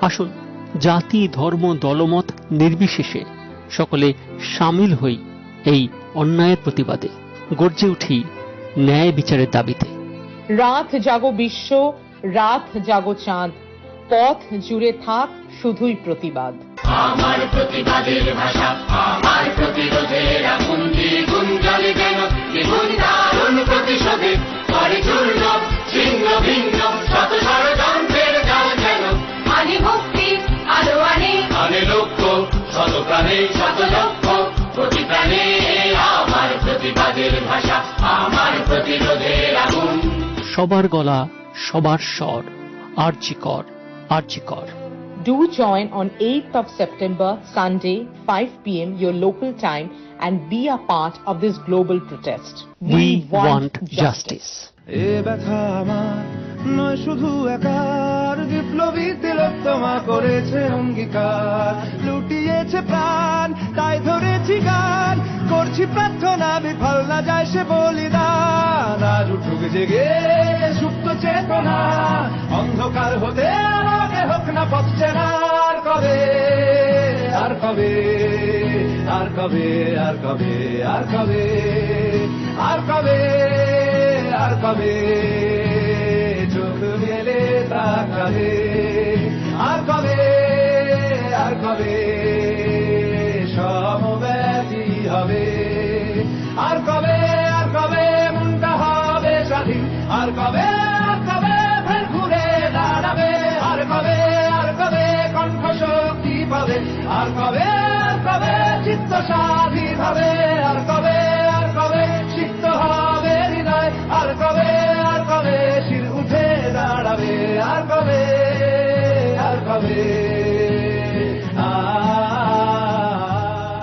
আসুন জাতি ধর্ম দলমত নির্বিশেষে সকলে সামিল হই এই অন্যায়ের প্রতিবাদে, গর্জে উঠি ন্যায় বিচারের দাবিতে। রাত জাগো বিশ্ব, রাত জাগো চাঁদ, পথ জুড়ে থাক শুধুই প্রতিবাদ। আমার প্রতিবাদের ভাষা, আমার প্রতিরোধের আগুন, দ্বিগুণ জ্বলে যেন দ্বিগুণ দারুণ প্রতিশোধে করে চূর্ণ ছিন্ন ভিন্ন শত ষড়যন্ত্রের জাল যেন আনে মুক্তি আলো আনে আনে লক্ষ্য শত প্রাণে শত লক্ষ্য প্রতি প্রাণে। আমার প্রতিবাদের ভাষা, আমার প্রতিরোধের আগুন। সবার গলা সবার স্বর, আরজি কর আরজি কর। Do join on 8th of September, Sunday, 5 p.m. your local time and be a part of this global protest. We want justice. এ ব্যথা আমার নয় শুধু একার, বিপ্লবী তিলোত্তমা করেছে অঙ্গীকার, লুটিয়েছে প্রাণ তাই ধরেছি গান, করছি প্রার্থনা বিফল না যায় সে বলিদান। আজ উঠুক জেগে সুপ্ত চেতনা, অন্ধকার হতে আলোকে হোক না পথ চেনা। আর কবে আর কবে আর কবে আর কবে আর কবে আর কবে আর কবে চোখ মেলে তাকাবে। আর কবে আর কবে সমব্যথী হবে। আর কবে মনটা হবে স্বাধীন। আর কবে ফের ঘুরে দাঁড়াবে। আর কবে কণ্ঠ শক্তি পাবে। আর কবে চিত্ত স্বাধীন হবে। আর কবে সিক্ত হবে হৃদয়। আর কবে শির উঠে দাঁড়াবে। আর কবে